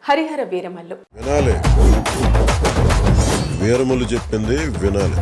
హరిహర వీరమల్లు వినాలి, వీరమల్లు చెప్పింది వినాలి.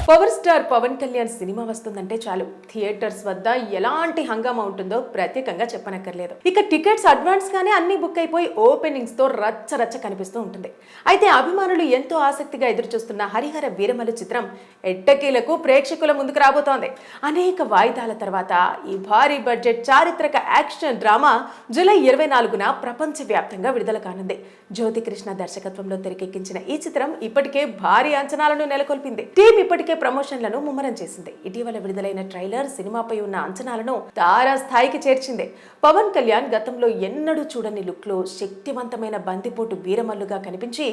Power star Pawan Kalyan cinema వస్తుందంటే చాలు థియేటర్స్ వద్ద ఎలాంటి హంగామా ఉంటుందో ప్రత్యేకంగా చెప్పనక్కర్లేదు. ఇక టికెట్స్ అడ్వాన్స్ గానే అన్ని బుక్ అయిపోయి ఓపెనింగ్స్ తో రచ్చ రచ్చ కనిపిస్తూ ఉంటుంది. అయితే అభిమానులు ఎంతో ఆసక్తిగా ఎదురుచూస్తున్న హరిహర వీరమల్లు చిత్రం ఎట్టకేలకు ప్రేక్షకుల ముందుకు రాబోతోంది. అనేక వాయిదాల తర్వాత ఈ భారీ బడ్జెట్ చారిత్రక యాక్షన్ డ్రామా జూలై 24న ప్రపంచవ్యాప్తంగా విడుదల కానుంది. జ్యోతికృష్ణ దర్శకత్వంలో తెరకెక్కించిన ఈ చిత్రం ఇప్పటికే భారీ అంచనాలను నెలకొల్పింది. టీం ఇప్పటికే ప్రమోషన్లను ముమ్మరం చేసింది. ఇటీవల విడుదలైన ట్రైలర్ సినిమాపై ఉన్న అంచనాలను తారాస్థాయికి చేర్చింది. పవన్ కళ్యాణ్ గతంలో ఎన్నడూ చూడని లుక్ లో శక్తివంతమైన బందిపోటు వీరమల్లుగా కనిపించి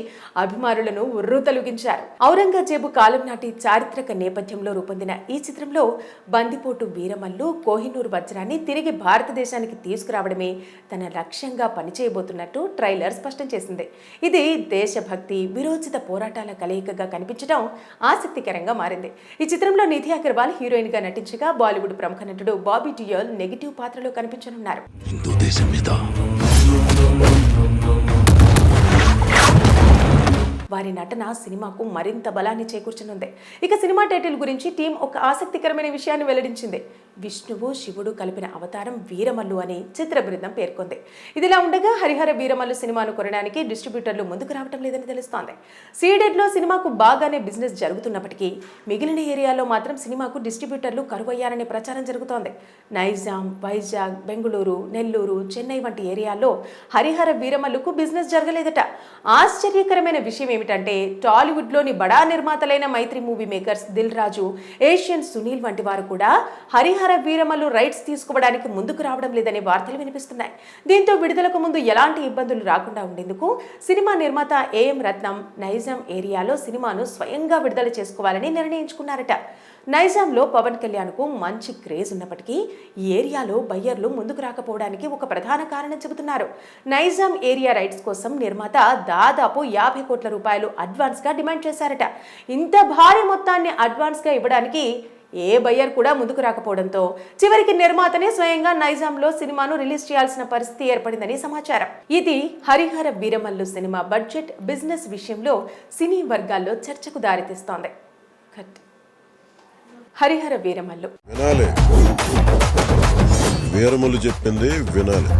అభిమానులను ఉర్రూతలుగించారు. ఔరంగజేబు కాలం నాటి చారిత్రక నేపథ్యంలో రూపొందిన ఈ చిత్రంలో బందిపోటు వీరమల్లు కోహినూర్ వజ్రాన్ని తిరిగి భారతదేశానికి తీసుకురావడమే తన లక్ష్యంగా పనిచేయబోతున్నట్టు ట్రైలర్ స్పష్టం చేసింది. ఇది దేశభక్తి, విరోచిత పోరాటాల కలయికగా కనిపించడం ఆసక్తికరంగా మారింది. ఈ చిత్రంలో నిధి అగర్వాల్ హీరోయిన్ గా నటించగా బాలీవుడ్ ప్రముఖ నటుడు బాబీ డియోల్ నెగిటివ్ పాత్రలో కనిపించనున్నారు. హిందూ దేశం మీద వారి నటన సినిమాకు మరింత బలాన్ని చేకూర్చనుంది. ఇక సినిమా టైటిల్ గురించి టీం ఒక ఆసక్తికరమైన విషయాన్ని వెల్లడించింది. విష్ణువు శివుడు కలిపిన అవతారం వీరమల్లు అని చిత్ర బృందం పేర్కొంది. ఇదిలా ఉండగా హరిహర వీరమల్లు సినిమాను కొనడానికి డిస్ట్రిబ్యూటర్లు ముందుకు రావటం లేదని తెలుస్తోంది. సీడెడ్ లో సినిమాకు బాగానే బిజినెస్ జరుగుతున్నప్పటికీ మిగిలిన ఏరియాలో మాత్రం సినిమాకు డిస్ట్రిబ్యూటర్లు కరువయ్యారనే ప్రచారం జరుగుతోంది. నైజాం, వైజాగ్, బెంగళూరు, నెల్లూరు, చెన్నై వంటి ఏరియాల్లో హరిహర వీరమల్లుకు బిజినెస్ జరగలేదట. ఆశ్చర్యకరమైన విషయం ఏమిటంటే టాలీవుడ్ లోని బడా నిర్మాతలైన మైత్రి movie makers, Dil Raju, Asian Sunil వంటి వారు కూడా హరిహర వీరమల్లు రైట్స్ తీసుకోవడానికి ముందుకు రావడం లేదనే వార్తలు వినిపిస్తున్నాయి. దీంతో విడుదలకు ముందు ఎలాంటి ఇబ్బందులు రాకుండా ఉండేందుకు సినిమా నిర్మాత ఏఎం రత్నం నైజాం ఏరియాలో సినిమాను స్వయంగా విడుదల చేసుకోవాలని నిర్ణయించుకున్నారట. నైజాంలో పవన్ కళ్యాణ్కు మంచి క్రేజ్ ఉన్నప్పటికీ ఈ ఏరియాలో బయ్యర్లు ముందుకు రాకపోవడానికి ఒక ప్రధాన కారణం చెబుతున్నారు. నైజాం ఏరియా రైట్స్ కోసం నిర్మాత దాదాపు 50 కోట్ల రూపాయలు అడ్వాన్స్ గా డిమాండ్ చేశారట. ఇంత భారీ మొత్తాన్ని అడ్వాన్స్ గా ఇవ్వడానికి ఏ బయ్యర్ కూడా ముందుకు రాకపోవడంతో చివరికి నిర్మాతనే స్వయంగా నైజాంలో సినిమాను రిలీజ్ చేయాల్సిన పరిస్థితి ఏర్పడిందని సమాచారం. ఇది Harihara Veeramallu cinema budget, business విషయంలో సినీ వర్గాల్లో చర్చకు దారితీస్తోంది. హరిహర వీరమల్లు వినాలి, వీరమల్లు చెప్పింది వినాలి.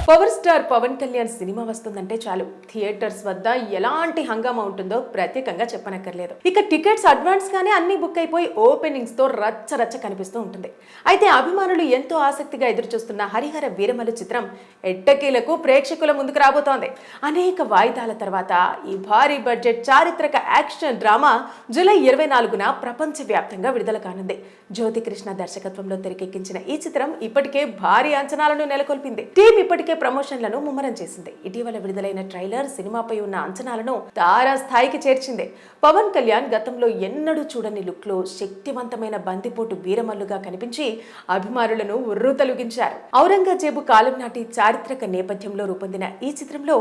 Power star Pawan Kalyan cinema వస్తుందంటే చాలు థియేటర్స్ వద్ద ఎలాంటి హంగామా ఉంటుందో ప్రత్యేకంగా చెప్పనక్కర్లేదు. ఇక టికెట్స్ అడ్వాన్స్ గానే అన్ని బుక్ అయిపోయి ఓపెనింగ్స్ తో రచ్చ రచ్చ కనిపిస్తూ ఉంటుంది. అయితే అభిమానులు ఎంతో ఆసక్తిగా ఎదురుచూస్తున్న హరిహర వీరమల్లు చిత్రం ఎట్టకేలకు ప్రేక్షకుల ముందుకు రాబోతోంది. అనేక వాయిదాల తర్వాత ఈ భారీ బడ్జెట్ చారిత్రక యాక్షన్ డ్రామా జూలై 24న ప్రపంచవ్యాప్తంగా విడుదల కానుంది. జ్యోతికృష్ణ దర్శకత్వంలో తెరకెక్కించిన ఈ చిత్రం ఇప్పటికే భారీ అంచనాలను నెలకొల్పింది. టీం ఇప్పటికే ప్రమోషన్లను ముమ్మరం చేసింది. ఇటీవల విడుదలైన ట్రైలర్ సినిమాపై ఉన్న అంచనాలను తారాస్థాయికి చేర్చింది. పవన్ కళ్యాణ్ గతంలో ఎన్నడూ చూడని లుక్ లో శక్తివంతమైన బందిపోటు వీరమల్లుగా కనిపించి అభిమానులను ఉర్రూతలుగించారు. ఔరంగజేబు కాలం నాటి చారిత్రక నేపథ్యంలో రూపొందిన ఈ చిత్రంలో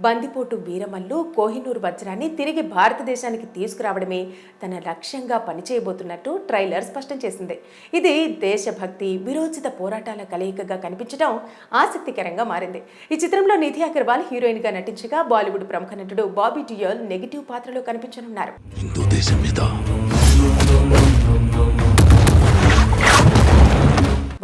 బందిపోటు వీరమల్లు కోహినూర్ వజ్రాన్ని తిరిగి భారతదేశానికి తీసుకురావడమే తన లక్ష్యంగా పనిచేయబోతున్నట్టు ట్రైలర్ స్పష్టం చేసింది. ఇది దేశభక్తి, విరోచిత పోరాటాల కలయికగా కనిపించడం ఆసక్తికరంగా మారింది. ఈ చిత్రంలో నిధి అగర్వాల్ హీరోయిన్ గా నటించగా బాలీవుడ్ ప్రముఖ నటుడు బాబీ డియోల్ నెగిటివ్ పాత్రలో కనిపించనున్నారు. హిందూ దేశం మీద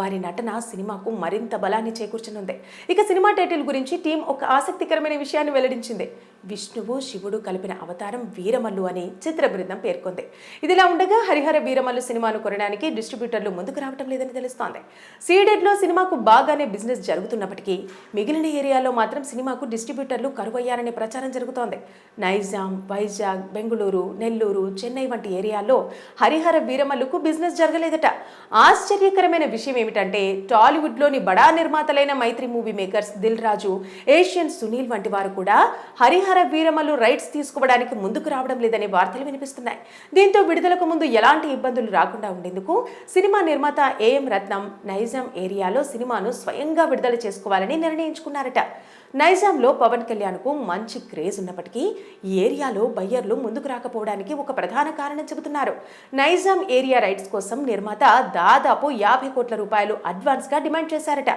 వారి నటన సినిమాకు మరింత బలాన్ని చేకూర్చనుంది. ఇక సినిమా టైటిల్ గురించి టీం ఒక ఆసక్తికరమైన విషయాన్ని వెల్లడించింది. విష్ణువు శివుడు కలిపిన అవతారం వీరమల్లు అని చిత్ర బృందం పేర్కొంది. ఇదిలా ఉండగా హరిహర వీరమల్లు సినిమాను కొనడానికి డిస్ట్రిబ్యూటర్లు ముందుకు రావటం లేదని తెలుస్తోంది. సీడెడ్ లో సినిమాకు బాగానే బిజినెస్ జరుగుతున్నప్పటికీ మిగిలిన ఏరియాలో మాత్రం సినిమాకు డిస్ట్రిబ్యూటర్లు కరువయ్యారనే ప్రచారం జరుగుతోంది. నైజాం, వైజాగ్, బెంగళూరు, నెల్లూరు, చెన్నై వంటి ఏరియాల్లో హరిహర వీరమల్లుకు బిజినెస్ జరగలేదట. ఆశ్చర్యకరమైన విషయం ఏమిటంటే టాలీవుడ్ లోని బడా నిర్మాతలైన మైత్రి movie makers, Dil Raju, Asian Sunil వంటి వారు కూడా హరిహర వీరమల్లు రైట్స్ తీసుకోవడానికి ముందుకు రావడం లేదనే వార్తలు వినిపిస్తున్నాయి. దీంతో విడుదలకు ముందు ఎలాంటి ఇబ్బందులు రాకుండా ఉండేందుకు సినిమా నిర్మాత ఏఎం రత్నం నైజాం ఏరియాలో సినిమాను స్వయంగా విడుదల చేసుకోవాలని నిర్ణయించుకున్నారట. నైజాంలో పవన్ కళ్యాణ్కు మంచి క్రేజ్ ఉన్నప్పటికీ ఈ ఏరియాలో బయ్యర్లు ముందుకు రాకపోవడానికి ఒక ప్రధాన కారణం చెబుతున్నారు. నైజాం ఏరియా రైట్స్ కోసం నిర్మాత దాదాపు 50 కోట్ల రూపాయలు రూపాయలు అడ్వాన్స్గా డిమాండ్ చేశారట.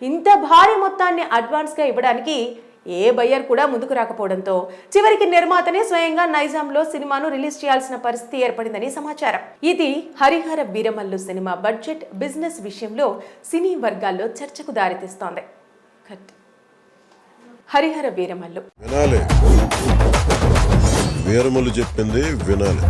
ఇంత భారీ మొత్తాన్ని అడ్వాన్స్గా ఇవ్వడానికి ఏ బయ్యర్ కూడా ముందుకు రాకపోవడంతో చివరికి నిర్మాతనే స్వయంగా నైజాంలో సినిమాను రిలీజ్ చేయాల్సిన పరిస్థితి ఏర్పడిందని సమాచారం. ఇది Harihara Veeramallu cinema budget, business విషయంలో సినీ వర్గాల్లో చర్చకు దారితీస్తోంది. హరిహర వీరమల్లు వినాలి. వీరమల్లు చెప్పింది వినాలి.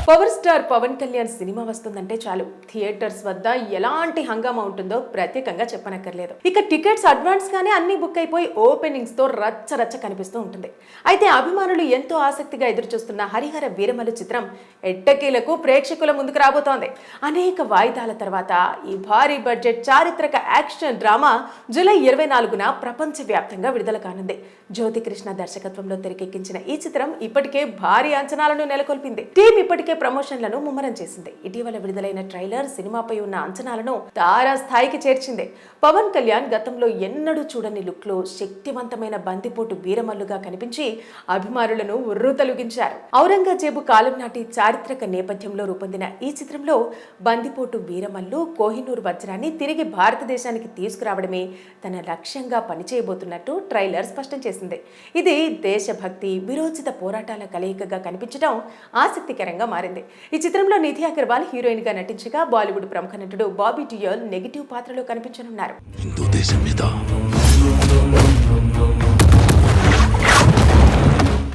Power star Pawan Kalyan cinema వస్తుందంటే చాలు థియేటర్స్ వద్ద ఎలాంటి హంగామా ఉంటుందో ప్రత్యేకంగా చెప్పనక్కర్లేదు. ఇక టికెట్స్ అడ్వాన్స్ గానే అన్ని బుక్ అయిపోయి ఓపెనింగ్స్ తో రచ్చ రచ్చ కనిపిస్తూ ఉంటుంది. అయితే అభిమానులు ఎంతో ఆసక్తిగా ఎదురుచూస్తున్న హరిహర వీరమల్లు చిత్రం ఎట్టకేలకు ప్రేక్షకుల ముందుకు రాబోతోంది. అనేక వాయిదాల తర్వాత ఈ భారీ బడ్జెట్ చారిత్రక యాక్షన్ డ్రామా జూలై 24న ప్రపంచవ్యాప్తంగా విడుదల కానుంది. జ్యోతికృష్ణ దర్శకత్వంలో తెరకెక్కించిన ఈ చిత్రం ఇప్పటికే భారీ అంచనాలను నెలకొల్పింది. టీం ఇప్పటికే ప్రమోషన్లను ముమ్మరం చేసింది. ఇటీవల విడుదలైన ట్రైలర్ సినిమాపై ఉన్న అంచనాలను తారా స్థాయికి చేర్చింది. పవన్ కళ్యాణ్ గతంలో ఎన్నడూ చూడని లుక్ లో శక్తివంతమైన బందిపోటు వీరమల్లుగా కనిపించి అభిమానులను ఉర్రూతలుగించారు. ఔరంగజేబు కాలం నాటి చారిత్రక నేపథ్యంలో రూపొందిన ఈ చిత్రంలో బందిపోటు వీరమల్లు కోహినూర్ వజ్రాన్ని తిరిగి భారతదేశానికి తీసుకురావడమే తన లక్ష్యంగా పనిచేయబోతున్నట్టు ట్రైలర్ స్పష్టం చేసింది. ఇది దేశభక్తి, విరోచిత పోరాటాల కలయికగా కనిపించడం ఆసక్తికరంగా మారింది. ఈ చిత్రంలో నిధి అగర్వాల్ హీరోయిన్ గా నటించగా బాలీవుడ్ ప్రముఖ నటుడు బాబీ డియోల్ నెగిటివ్ పాత్రలో కనిపించనున్నారు. హిందూ దేశం మీద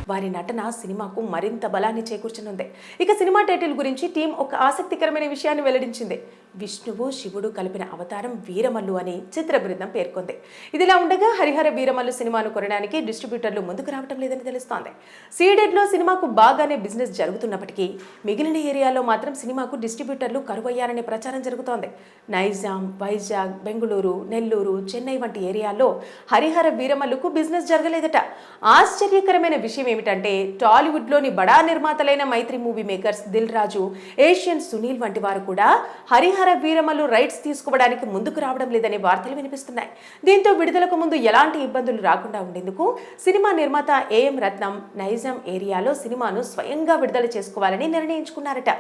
వారి నటన సినిమాకు మరింత బలాన్ని చేకూర్చనుంది. ఇక సినిమా టైటిల్ గురించి టీం ఒక ఆసక్తికరమైన విషయాన్ని వెల్లడించింది. విష్ణువు శివుడు కలిపిన అవతారం వీరమల్లు అని చిత్ర బృందం పేర్కొంది. ఇదిలా ఉండగా హరిహర వీరమల్లు సినిమాను కొనడానికి డిస్ట్రిబ్యూటర్లు ముందుకు రావడం లేదని తెలుస్తోంది. సీడెడ్లో సినిమాకు బాగానే బిజినెస్ జరుగుతున్నప్పటికీ మిగిలిన ఏరియాలో మాత్రం సినిమాకు డిస్ట్రిబ్యూటర్లు కరువయ్యారనే ప్రచారం జరుగుతోంది. నైజాం, వైజాగ్, బెంగళూరు, నెల్లూరు, చెన్నై వంటి ఏరియాల్లో హరిహర వీరమల్లుకు బిజినెస్ జరగలేదట. ఆశ్చర్యకరమైన విషయం ఏమిటంటే టాలీవుడ్లోని బడా నిర్మాతలైన మైత్రి movie makers, Dil Raju, Asian Sunil వంటి వారు కూడా హరిహర వీరమల్లు రైట్స్ తీసుకోవడానికి ముందుకు రావడం లేదనే వార్తలు వినిపిస్తున్నాయి. దీంతో విడుదలకు ముందు ఎలాంటి ఇబ్బందులు రాకుండా ఉండేందుకు సినిమా నిర్మాత ఏఎం రత్నం నైజాం ఏరియాలో సినిమాను స్వయంగా విడుదల చేసుకోవాలని నిర్ణయించుకున్నారట.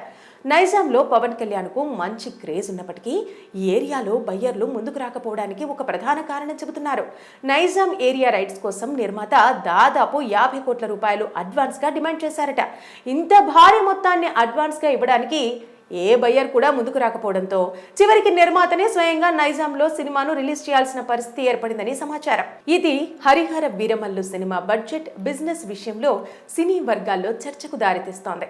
నైజాంలో పవన్ కళ్యాణ్కు మంచి క్రేజ్ ఉన్నప్పటికీ ఈ ఏరియాలో బయ్యర్లు ముందుకు రాకపోవడానికి ఒక ప్రధాన కారణం చెబుతున్నారు. నైజాం ఏరియా రైట్స్ కోసం నిర్మాత దాదాపు 50 కోట్ల రూపాయలు అడ్వాన్స్గా డిమాండ్ చేశారట. ఇంత భారీ మొత్తాన్ని అడ్వాన్స్గా ఇవ్వడానికి ఏ బయ్యర్ కూడా ముందుకు రాకపోవడంతో చివరికి నిర్మాతనే స్వయంగా నైజాంలో సినిమాను రిలీజ్ చేయాల్సిన పరిస్థితి ఏర్పడిందని సమాచారం. ఇది Harihara Veeramallu cinema budget, business విషయంలో సినీ వర్గాల్లో చర్చకు దారితీస్తోంది.